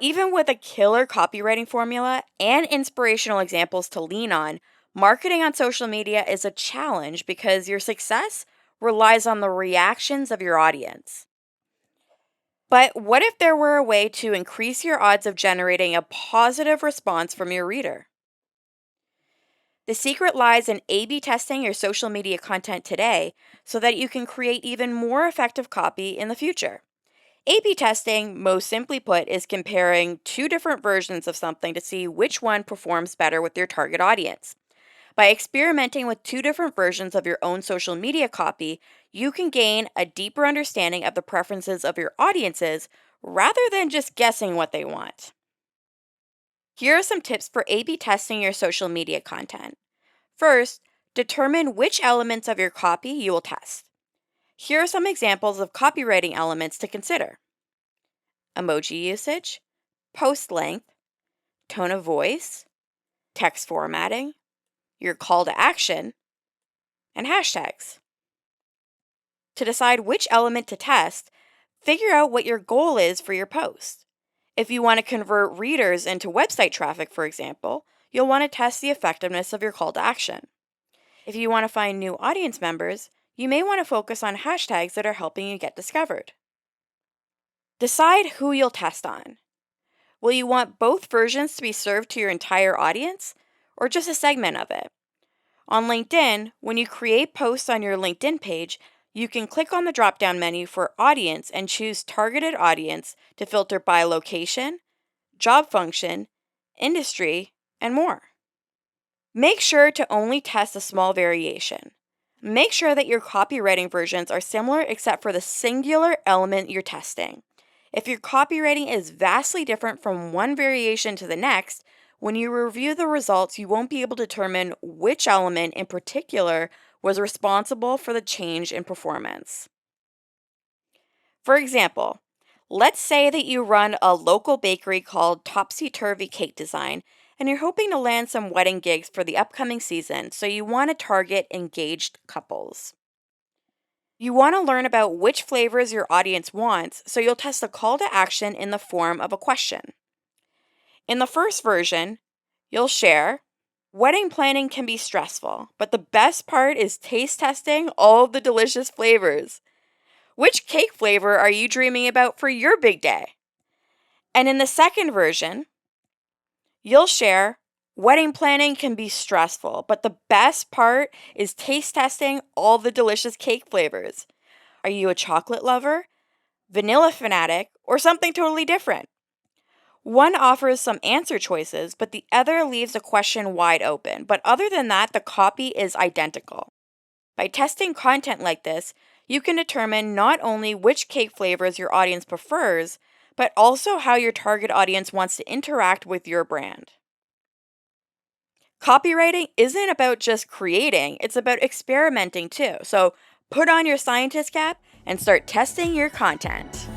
Even with a killer copywriting formula and inspirational examples to lean on, marketing on social media is a challenge because your success relies on the reactions of your audience. But what if there were a way to increase your odds of generating a positive response from your reader? The secret lies in A B testing your social media content today so that you can create even more effective copy in the future. A B testing, most simply put, is comparing two different versions of something to see which one performs better with your target audience. By experimenting with two different versions of your own social media copy, you can gain a deeper understanding of the preferences of your audiences rather than just guessing what they want. Here are some tips for A B testing your social media content. First, determine which elements of your copy you will test. Here are some examples of copywriting elements to consider: emoji usage, post length, tone of voice, text formatting, your call to action, and hashtags. To decide which element to test, figure out what your goal is for your post. If you want to convert readers into website traffic, for example, you'll want to test the effectiveness of your call to action. If you want to find new audience members, you may want to focus on hashtags that are helping you get discovered. Decide who you'll test on. Will you want both versions to be served to your entire audience, or just a segment of it? On LinkedIn, when you create posts on your LinkedIn page, you can click on the drop down menu for Audience and choose Targeted Audience to filter by location, job function, industry, and more. Make sure to only test a small variation. Make sure that your copywriting versions are similar except for the singular element you're testing. If your copywriting is vastly different from one variation to the next, when you review the results, you won't be able to determine which element in particular was responsible for the change in performance. For example, let's say that you run a local bakery called Topsy Turvy Cake Design, and you're hoping to land some wedding gigs for the upcoming season, so you want to target engaged couples. You want to learn about which flavors your audience wants, so you'll test a call to action in the form of a question. In the first version, you'll share, wedding planning can be stressful, but the best part is taste testing all the delicious flavors. Which cake flavor are you dreaming about for your big day? And in the second version, you'll share, wedding planning can be stressful, but the best part is taste testing all the delicious cake flavors. Are you a chocolate lover, vanilla fanatic, or something totally different? One offers some answer choices, but the other leaves a question wide open. But other than that, the copy is identical. By testing content like this, you can determine not only which cake flavors your audience prefers, but also how your target audience wants to interact with your brand. Copywriting isn't about just creating, it's about experimenting too. So put on your scientist cap and start testing your content.